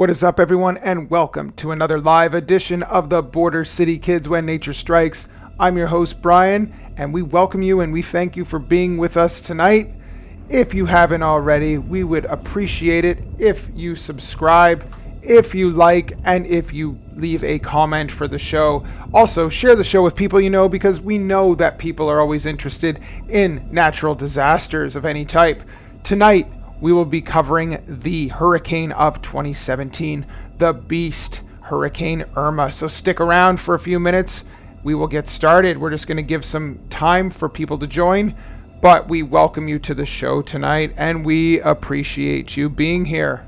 What is up, everyone, and welcome to another live edition of the Border City Kids When Nature Strikes. I'm your host, Brian, and we welcome you and we thank you for being with us tonight. If you haven't already, we would appreciate it if you subscribe, if you like, and if you leave a comment for the show. Also, share the show with people you know, because we know that people are always interested in natural disasters of any type. Tonight, we will be covering the hurricane of 2017, the beast, Hurricane Irma. So stick around for a few minutes. We will get started. We're just going to give some time for people to join, but we welcome you to the show tonight, and we appreciate you being here.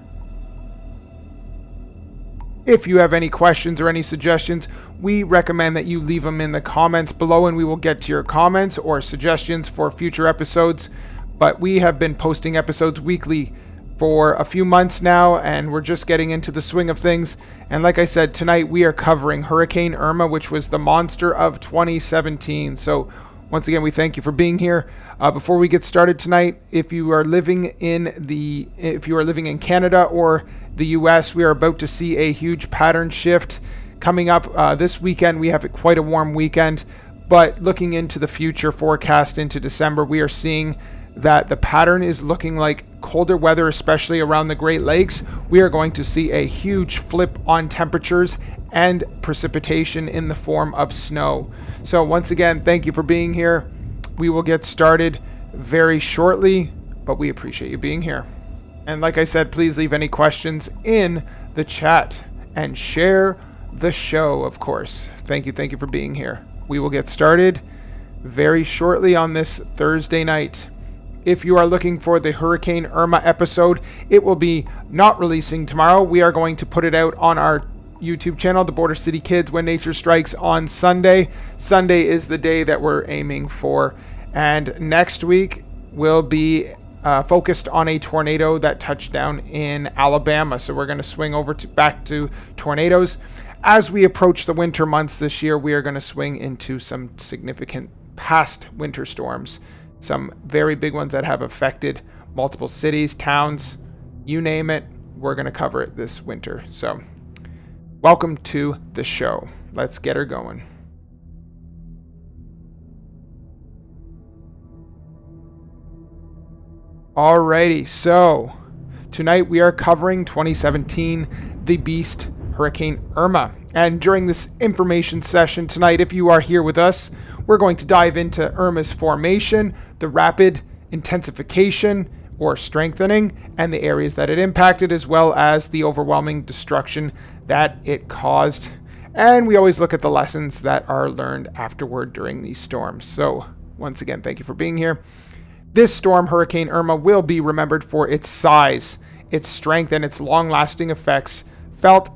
If you have any questions or any suggestions, we recommend that you leave them in the comments below, and we will get to your comments or suggestions for future episodes. But we have been posting episodes weekly for a few months now, and we're just getting into the swing of things. And like I said, tonight we are covering Hurricane Irma, which was the monster of 2017. So once again, we thank you for being here. Before we get started tonight, if you are living in Canada or the US, we are about to see a huge pattern shift coming up this weekend. We have quite a warm weekend, but looking into the future forecast into December, we are seeing that the pattern is looking like colder weather, especially around the Great Lakes. We are going to see a huge flip on temperatures and precipitation in the form of snow. So once again, thank you for being here. We will get started very shortly, but we appreciate you being here. And like I said, please leave any questions in the chat and share the show, of course. Thank you for being here. We will get started very shortly on this Thursday night. If you are looking for the Hurricane Irma episode, it will be not releasing tomorrow. We are going to put it out on our YouTube channel, the Border City Kids When Nature Strikes, on Sunday. Sunday is the day that we're aiming for. And next week will be focused on a tornado that touched down in Alabama. So we're going to swing over back to tornadoes. As we approach the winter months this year, we are going to swing into some significant past winter storms. Some very big ones that have affected multiple cities, towns, you name it. We're going to cover it this winter. So welcome to the show. Let's get her going. Alrighty, so tonight we are covering 2017, the beast, Hurricane Irma. And during this information session tonight, if you are here with us, we're going to dive into Irma's formation, the rapid intensification or strengthening, and the areas that it impacted, as well as the overwhelming destruction that it caused. And we always look at the lessons that are learned afterward during these storms. So once again, thank you for being here. This storm, Hurricane Irma, will be remembered for its size, its strength, and its long-lasting effects felt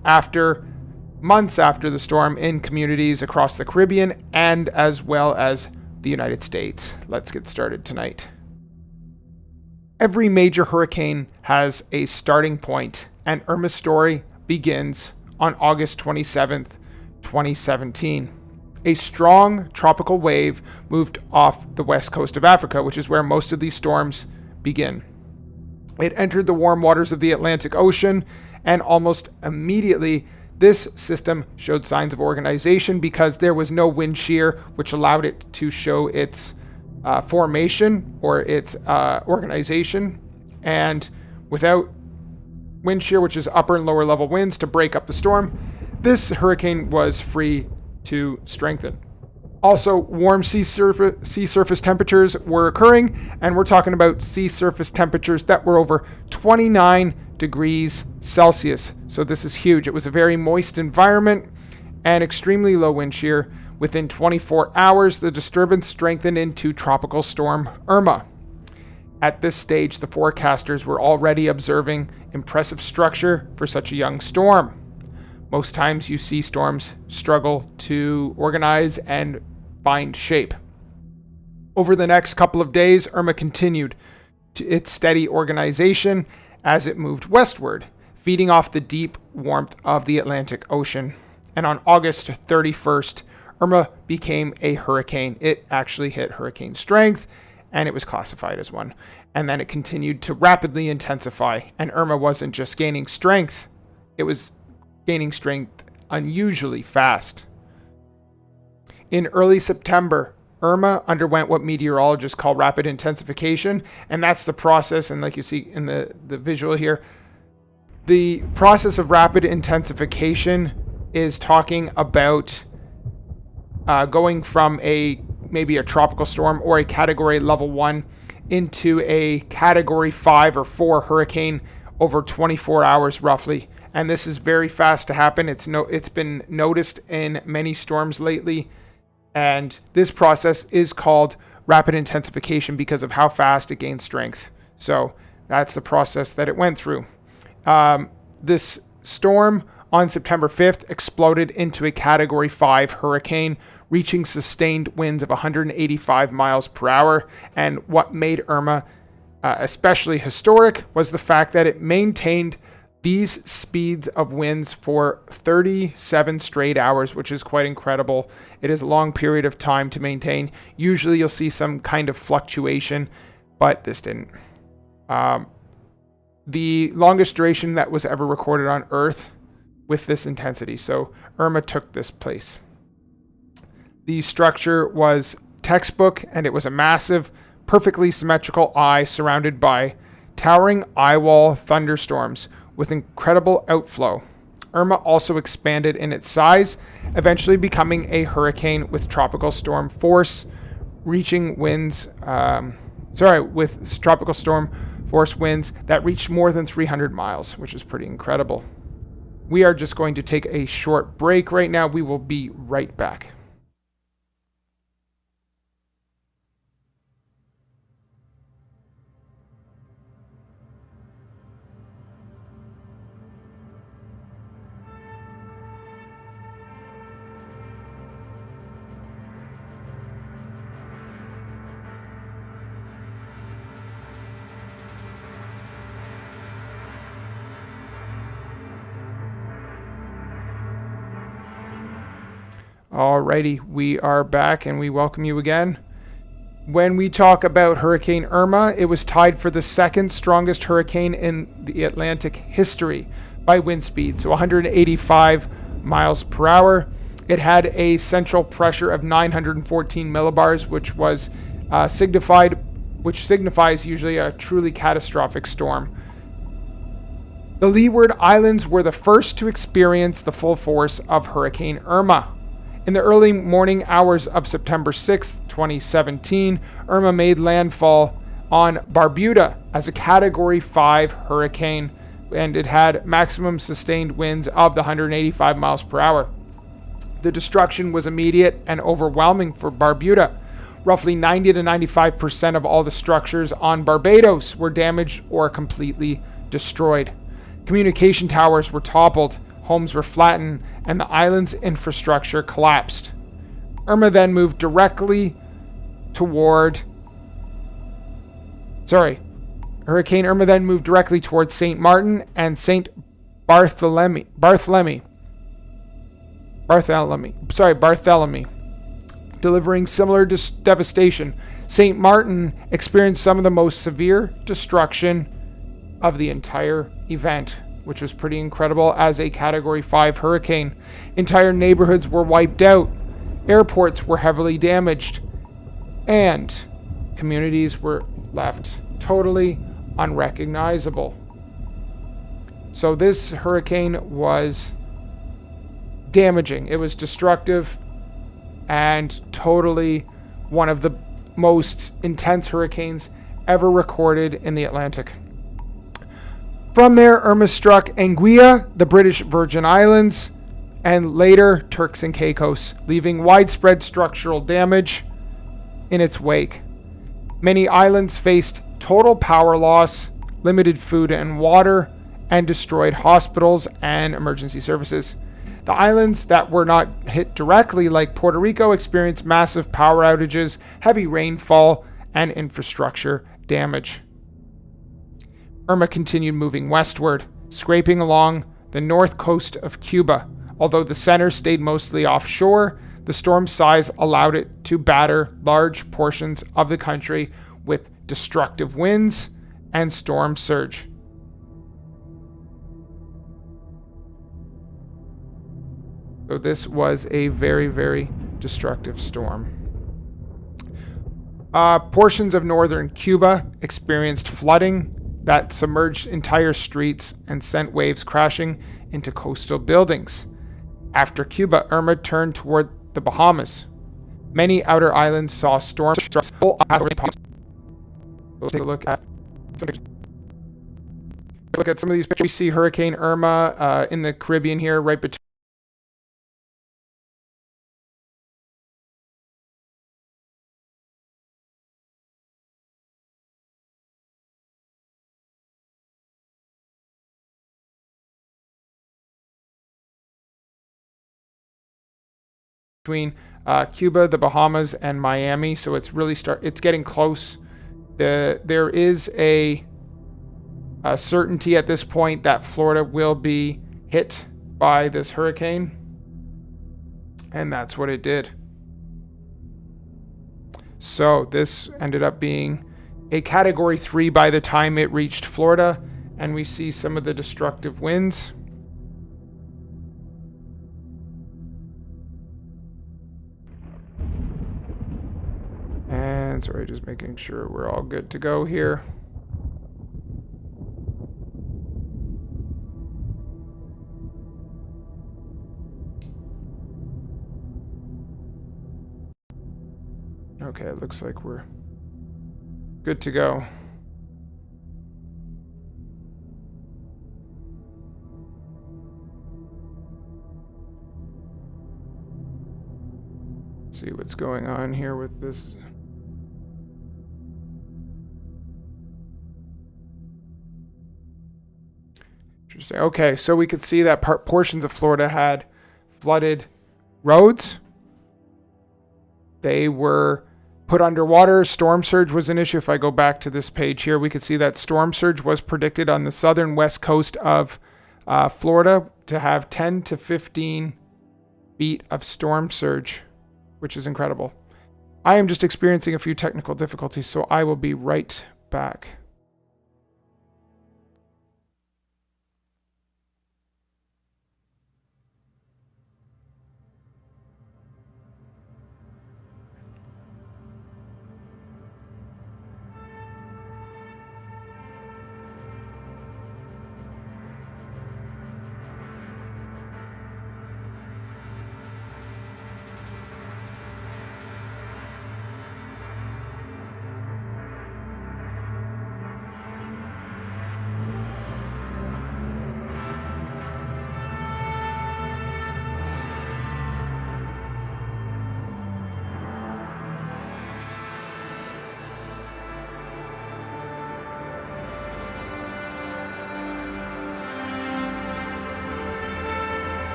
months after the storm in communities across the Caribbean and as well as the United States. Let's get started tonight. Every major hurricane has a starting point, and Irma's story begins on August 27th, 2017. A strong tropical wave moved off the west coast of Africa, which is where most of these storms begin. It entered the warm waters of the Atlantic Ocean, and almost immediately this system showed signs of organization because there was no wind shear, which allowed it to show its formation or its organization. And without wind shear, which is upper and lower level winds to break up the storm, this hurricane was free to strengthen. Also, warm sea surface temperatures were occurring, and we're talking about sea surface temperatures that were over 29 degrees Celsius. So this is huge. It was a very moist environment and extremely low wind shear. Within 24 hours, the disturbance strengthened into Tropical Storm Irma. At this stage, the forecasters were already observing impressive structure for such a young storm. Most times you see storms struggle to organize and find shape. Over the next couple of days, Irma continued its steady organization as it moved westward, feeding off the deep warmth of the Atlantic Ocean. And on August 31st, Irma became a hurricane. It actually hit hurricane strength, and it was classified as one. And then it continued to rapidly intensify, and Irma wasn't just gaining strength, it was gaining strength unusually fast. In early September, Irma underwent what meteorologists call rapid intensification, and that's the process, and like you see in the visual here, the process of rapid intensification is talking about going from maybe a tropical storm or a category level 1 into a category 5 or 4 hurricane over 24 hours roughly. And this is very fast to happen. It's been noticed in many storms lately. And this process is called rapid intensification because of how fast it gains strength. So that's the process that it went through. This storm on September 5th exploded into a category 5 hurricane, reaching sustained winds of 185 miles per hour. And what made Irma especially historic was the fact that it maintained these speeds of winds for 37 straight hours, which is quite incredible. It is a long period of time to maintain. Usually you'll see some kind of fluctuation, but this didn't. The longest duration that was ever recorded on Earth with this intensity. So Irma took this place. The structure was textbook, and it was a massive, perfectly symmetrical eye surrounded by towering eye-wall thunderstorms with incredible outflow. Irma also expanded in its size, eventually becoming a hurricane with tropical storm force, with tropical storm force winds that reached more than 300 miles, which is pretty incredible. We are just going to take a short break right now. We will be right back. Alrighty, we are back and we welcome you again. When we talk about Hurricane Irma, it was tied for the second strongest hurricane in the Atlantic history by wind speed, so 185 miles per hour. It had a central pressure of 914 millibars, which signifies usually a truly catastrophic storm. The Leeward Islands were the first to experience the full force of Hurricane Irma. In the early morning hours of September 6, 2017, Irma made landfall on Barbuda as a Category 5 hurricane, and it had maximum sustained winds of the 185 miles per hour. The destruction was immediate and overwhelming for Barbuda. Roughly 90 to 95% of all the structures on Barbados were damaged or completely destroyed. Communication towers were toppled, homes were flattened, and the island's infrastructure collapsed. Hurricane Irma then moved directly towards St. Martin and St. Barthélemy, delivering similar devastation. St. Martin experienced some of the most severe destruction of the entire event, which was pretty incredible as a Category 5 hurricane. Entire neighborhoods were wiped out, airports were heavily damaged, and communities were left totally unrecognizable. So this hurricane was damaging. It was destructive and totally one of the most intense hurricanes ever recorded in the Atlantic. From there, Irma struck Anguilla, the British Virgin Islands, and later Turks and Caicos, leaving widespread structural damage in its wake. Many islands faced total power loss, limited food and water, and destroyed hospitals and emergency services. The islands that were not hit directly, like Puerto Rico, experienced massive power outages, heavy rainfall, and infrastructure damage. Irma continued moving westward, scraping along the north coast of Cuba. Although the center stayed mostly offshore, the storm's size allowed it to batter large portions of the country with destructive winds and storm surge. So this was a very, very destructive storm. Portions of northern Cuba experienced flooding that submerged entire streets and sent waves crashing into coastal buildings. After Cuba, Irma turned toward the Bahamas. Many outer islands saw storms. Let's take a look at some of these pictures. We see Hurricane Irma in the Caribbean here, right between Cuba, the Bahamas, and Miami. So it's really it's getting close. There is a certainty at this point that Florida will be hit by this hurricane, and that's what it did. So this ended up being a Category 3 by the time it reached Florida, and we see some of the destructive winds. And sorry, just making sure we're all good to go here. Okay, it looks like we're good to go. Let's see what's going on here with this. Interesting. Okay, so we could see that portions of Florida had flooded roads. They were put underwater. Storm surge was an issue. If I go back to this page here, we could see that storm surge was predicted on the southern west coast of Florida to have 10 to 15 feet of storm surge, which is incredible. I am just experiencing a few technical difficulties, so I will be right back.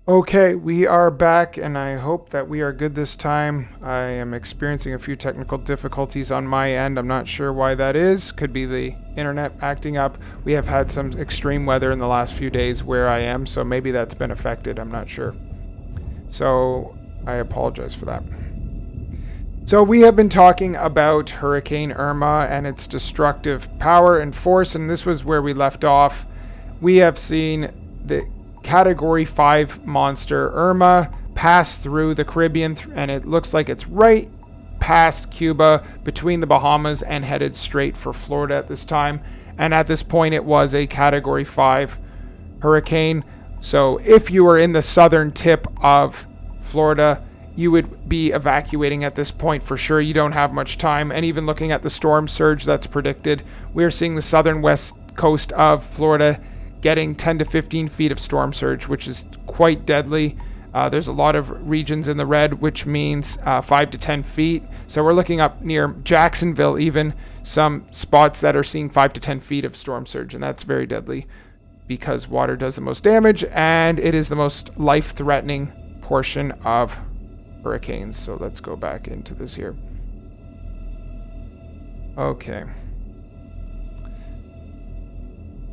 Okay, we are back, and I hope that we are good this time. I am experiencing a few technical difficulties on my end. I'm not sure why that is. Could be the internet acting up. We have had some extreme weather in the last few days where I am, so maybe that's been affected. I'm not sure. So I apologize for that. So we have been talking about Hurricane Irma and its destructive power and force, and this was where we left off. We have seen the Category 5 monster Irma pass through the Caribbean, and it looks like it's right past Cuba, between the Bahamas, and headed straight for Florida at this time. And at this point, it was a Category 5 hurricane. So if you were in the southern tip of Florida, you would be evacuating at this point for sure. You don't have much time. And even looking at the storm surge that's predicted, we're seeing the southern west coast of Florida getting 10 to 15 feet of storm surge, which is quite deadly. There's a lot of regions in the red, which means 5 to 10 feet. So we're looking up near Jacksonville, even some spots that are seeing 5 to 10 feet of storm surge. And that's very deadly because water does the most damage, and it is the most life-threatening portion of hurricanes. So let's go back into this here. Okay.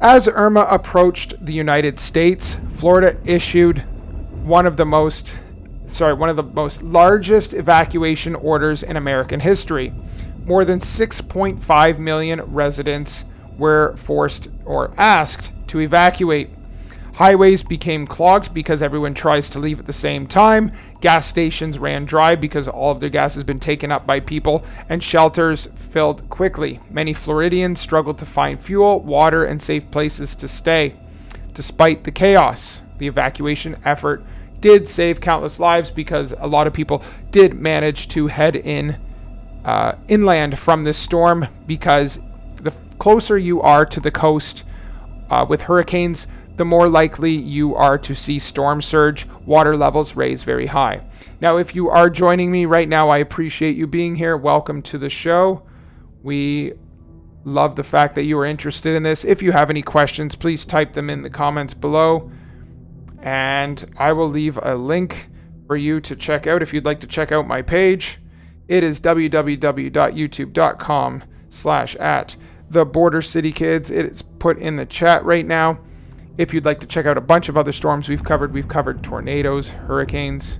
As Irma approached the United States, Florida issued one of the most largest evacuation orders in American history. More than 6.5 million residents were forced or asked to evacuate. Highways became clogged because everyone tries to leave at the same time. Gas stations ran dry because all of their gas has been taken up by people, and shelters filled quickly. Many Floridians struggled to find fuel, water, and safe places to stay. Despite the chaos, the evacuation effort did save countless lives because a lot of people did manage to head inland from this storm, because the closer you are to the coast with hurricanes, the more likely you are to see storm surge, water levels raise very high. Now, if you are joining me right now, I appreciate you being here. Welcome to the show. We love the fact that you are interested in this. If you have any questions, please type them in the comments below, and I will leave a link for you to check out if you'd like to check out my page. It is www.youtube.com/@thebordercitykids. It is put in the chat right now. If you'd like to check out a bunch of other storms we've covered tornadoes, hurricanes.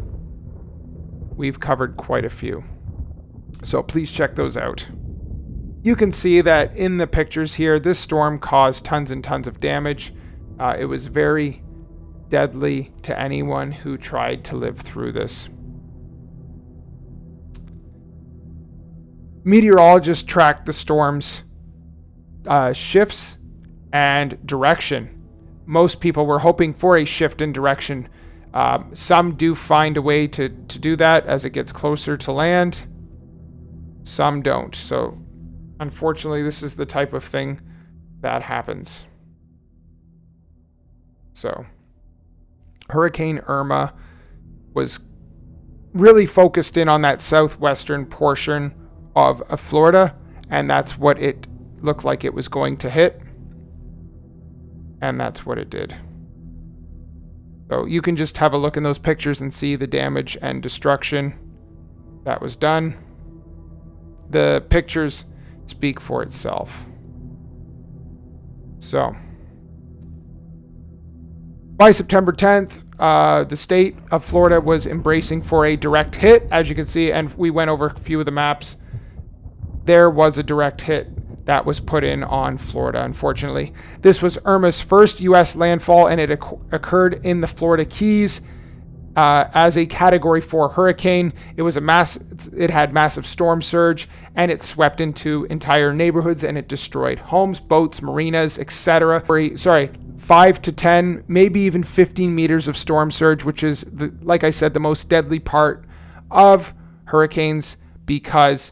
We've covered quite a few. So please check those out. You can see that in the pictures here, this storm caused tons and tons of damage. It was very deadly to anyone who tried to live through this. Meteorologists track the storm's shifts and direction. Most people were hoping for a shift in direction. Some do find a way to do that as it gets closer to land. Some don't. So unfortunately, this is the type of thing that happens. So Hurricane Irma was really focused in on that southwestern portion of Florida, and that's what it looked like it was going to hit. And that's what it did. So you can just have a look in those pictures and see the damage and destruction that was done. The pictures speak for itself. So by September 10th, the state of Florida was embracing for a direct hit. As you can see, and we went over a few of the maps, there was a direct hit that was put in on Florida, unfortunately. This was Irma's first U.S. landfall, and it occurred in the Florida Keys as a Category 4 hurricane. It had massive storm surge, and it swept into entire neighborhoods, and it destroyed homes, boats, marinas, etc. 5 to 10, maybe even 15 meters of storm surge, which is, like I said, the most deadly part of hurricanes, because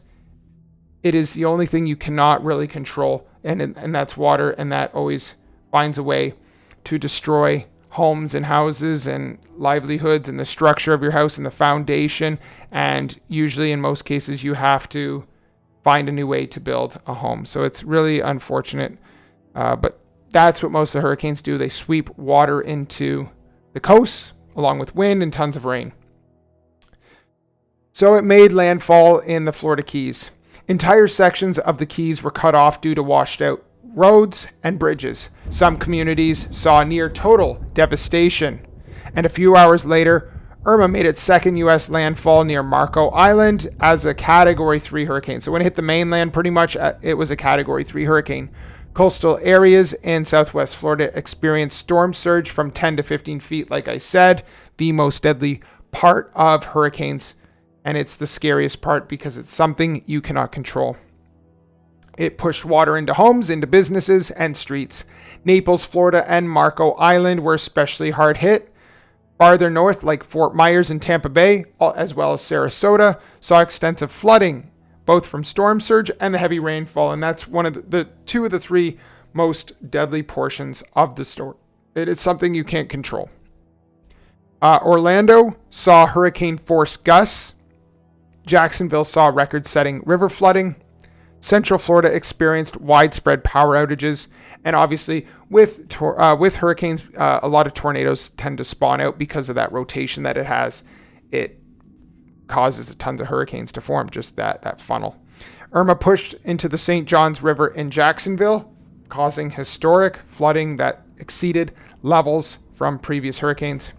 it is the only thing you cannot really control, and that's water, and that always finds a way to destroy homes and houses and livelihoods and the structure of your house and the foundation. And usually, in most cases, you have to find a new way to build a home. So it's really unfortunate, but that's what most of the hurricanes do. They sweep water into the coast along with wind and tons of rain. So it made landfall in the Florida Keys. Entire sections of the Keys were cut off due to washed out roads and bridges. Some communities saw near total devastation. And a few hours later, Irma made its second U.S. landfall near Marco Island as a Category 3 hurricane. So when it hit the mainland, pretty much it was a Category 3 hurricane. Coastal areas in southwest Florida experienced storm surge from 10 to 15 feet, like I said, the most deadly part of hurricanes. And it's the scariest part because it's something you cannot control. It pushed water into homes, into businesses, and streets. Naples, Florida, and Marco Island were especially hard hit. Farther north, like Fort Myers and Tampa Bay, as well as Sarasota, saw extensive flooding, both from storm surge and the heavy rainfall. And that's one of the two of the three most deadly portions of the storm. It is something you can't control. Orlando saw hurricane force gusts. Jacksonville saw record-setting river flooding. Central Florida experienced widespread power outages. And obviously, with hurricanes, a lot of tornadoes tend to spawn out because of that rotation that it has. It causes tons of hurricanes to form, just that funnel. Irma pushed into the St. Johns River in Jacksonville, causing historic flooding that exceeded levels from previous hurricanes.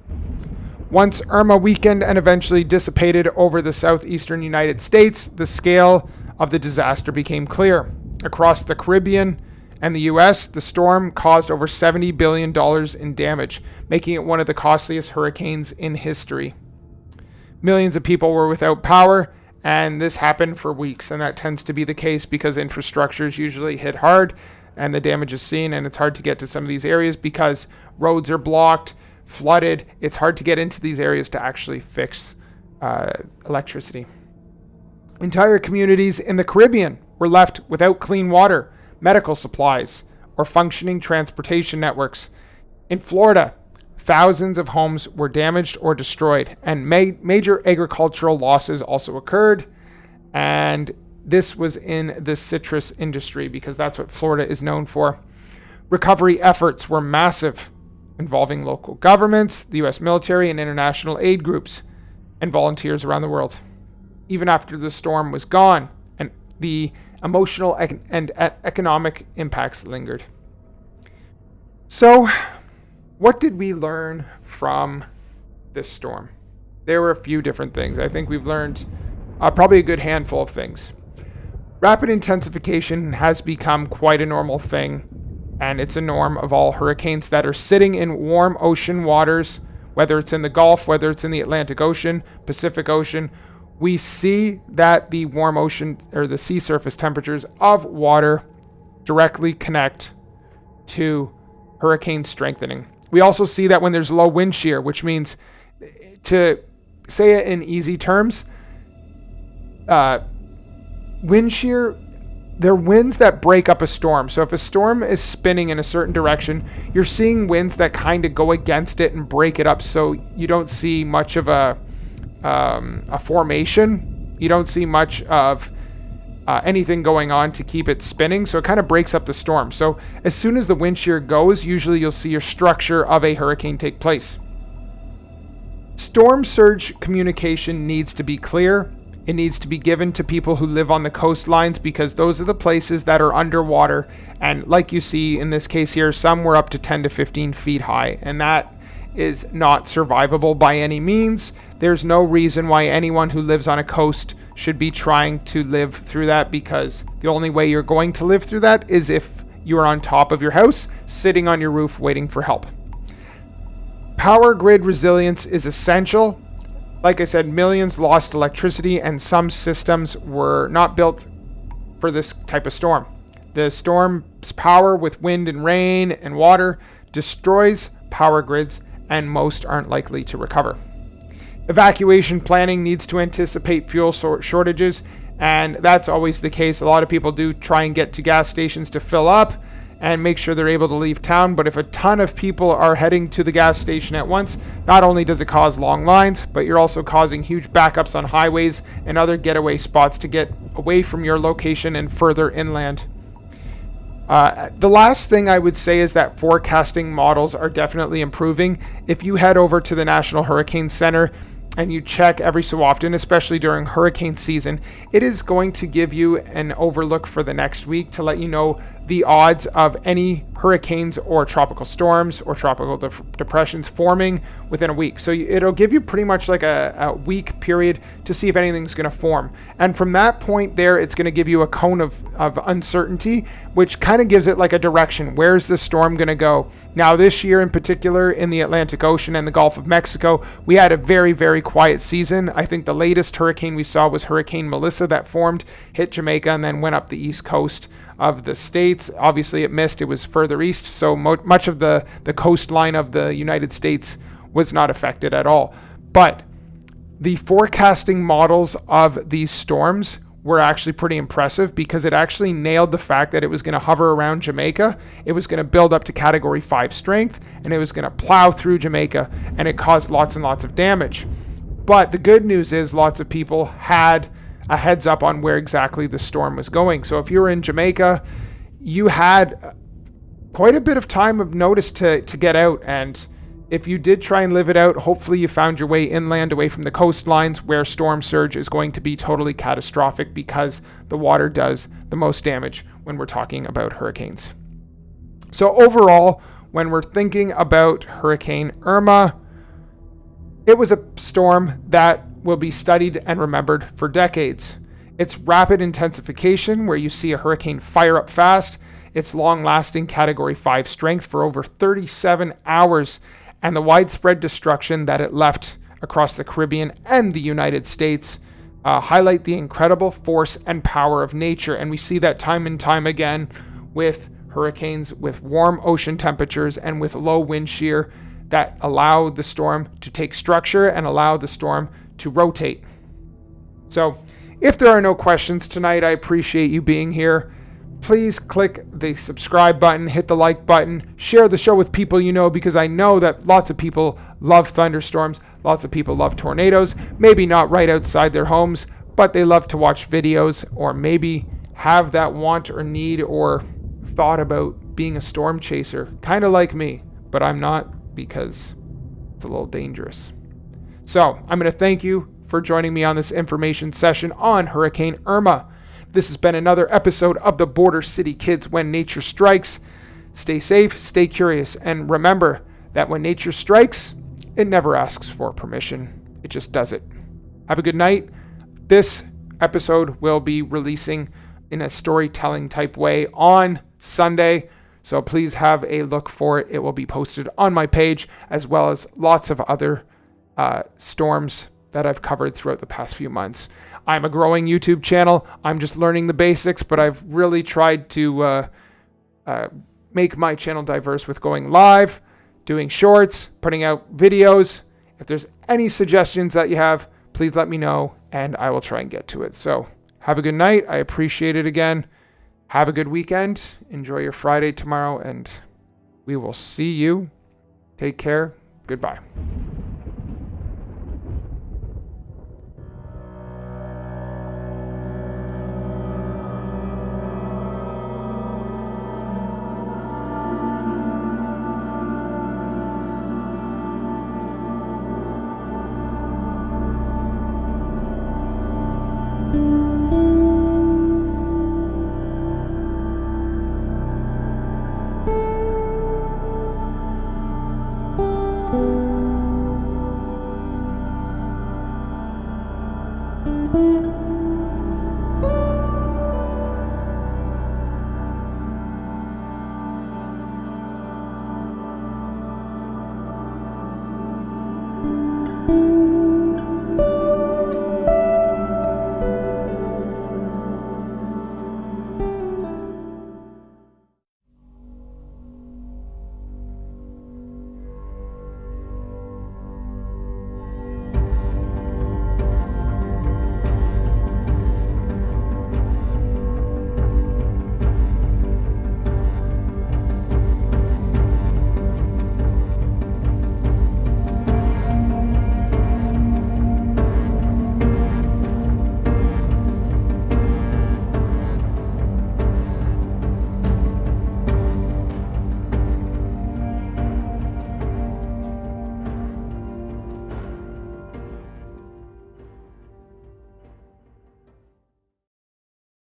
Once Irma weakened and eventually dissipated over the southeastern United States, the scale of the disaster became clear. Across the Caribbean and the US, the storm caused over $70 billion in damage, making it one of the costliest hurricanes in history. Millions of people were without power, and this happened for weeks, and that tends to be the case because infrastructure is usually hit hard and the damage is seen, and it's hard to get to some of these areas because roads are blocked, flooded. It's hard to get into these areas to actually fix electricity. Entire communities in the Caribbean were left without clean water, medical supplies, or functioning transportation networks. In Florida, thousands of homes were damaged or destroyed, and major agricultural losses also occurred. And this was in the citrus industry because that's what Florida is known for. Recovery efforts were massive, involving local governments, the U.S. military, and international aid groups, and volunteers around the world. Even after the storm was gone, and the emotional and economic impacts lingered. So, what did we learn from this storm? There were a few different things. I think we've learned probably a good handful of things. Rapid intensification has become quite a normal thing, and it's a norm of all hurricanes that are sitting in warm ocean waters, whether it's in the Gulf, whether it's in the Atlantic Ocean, Pacific Ocean. We see that the warm ocean or the sea surface temperatures of water directly connect to hurricane strengthening. We also see that when there's low wind shear, which means, to say it in easy terms, wind shear, they're winds that break up a storm. So if a storm is spinning in a certain direction, you're seeing winds that kind of go against it and break it up, so you don't see much of a formation. You don't see much of anything going on to keep it spinning, so it kind of breaks up the storm. So as soon as the wind shear goes, usually you'll see your structure of a hurricane take place. Storm surge communication needs to be clear. It needs to be given to people who live on the coastlines because those are the places that are underwater. And like you see in this case here, some were up to 10 to 15 feet high, and that is not survivable by any means. There's no reason why anyone who lives on a coast should be trying to live through that, because the only way you're going to live through that is if you are on top of your house, sitting on your roof waiting for help. Power grid resilience is essential. Like I said, millions lost electricity, and some systems were not built for this type of storm. The storm's power with wind and rain and water destroys power grids, and most aren't likely to recover. Evacuation planning needs to anticipate fuel shortages, and that's always the case. A lot of people do try and get to gas stations to fill up and make sure they're able to leave town, but if a ton of people are heading to the gas station at once, not only does it cause long lines, but you're also causing huge backups on highways and other getaway spots to get away from your location and further inland. The last thing I would say is that forecasting models are definitely improving. If you head over to the National Hurricane Center and you check every so often, especially during hurricane season, it is going to give you an overlook for the next week to let you know the odds of any hurricanes or tropical storms or tropical depressions forming within a week. So it'll give you pretty much like a week period to see if anything's going to form. And from that point there, it's going to give you a cone of uncertainty, which kind of gives it like a direction. Where's the storm going to go? Now, this year in particular, in the Atlantic Ocean and the Gulf of Mexico, we had a very, very quiet season. I think the latest hurricane we saw was Hurricane Melissa that formed, hit Jamaica, and then went up the east coast of the states. Obviously it missed, it was further east, so much of the coastline of the United States was not affected at all. But the forecasting models of these storms were actually pretty impressive because it actually nailed the fact that it was going to hover around Jamaica, it was going to build up to Category 5 strength, and it was going to plow through Jamaica, and it caused lots and lots of damage. But the good news is lots of people had a heads up on where exactly the storm was going. So if you were in Jamaica, you had quite a bit of time of notice to get out. And if you did try and live it out, hopefully you found your way inland away from the coastlines where storm surge is going to be totally catastrophic because the water does the most damage when we're talking about hurricanes. So overall, when we're thinking about Hurricane Irma, it was a storm that will be studied and remembered for decades. Its rapid intensification, where you see a hurricane fire up fast, its long-lasting Category 5 strength for over 37 hours, and the widespread destruction that it left across the Caribbean and the United States highlight the incredible force and power of nature. And we see that time and time again with hurricanes, with warm ocean temperatures, and with low wind shear that allow the storm to take structure and allow the storm to rotate. So if there are no questions tonight, I appreciate you being here. Please click the subscribe button, hit the like button, share the show with people you know, because I know that lots of people love thunderstorms, lots of people love tornadoes, maybe not right outside their homes, but they love to watch videos or maybe have that want or need or thought about being a storm chaser, kind of like me, but I'm not because it's a little dangerous. So I'm going to thank you for joining me on this information session on Hurricane Irma. This has been another episode of the Border City Kids When Nature Strikes. Stay safe, stay curious, and remember that when nature strikes, it never asks for permission. It just does it. Have a good night. This episode will be releasing in a storytelling type way on Sunday, so please have a look for it. It will be posted on my page, as well as lots of other storms that I've covered throughout the past few months. I'm a growing YouTube channel. I'm just learning the basics, but I've really tried to make my channel diverse with going live, doing shorts, putting out videos. If there's any suggestions that you have, please let me know, and I will try and get to it. So have a good night. I appreciate it again. Have a good weekend. Enjoy your Friday tomorrow, and we will see you. Take care. Goodbye.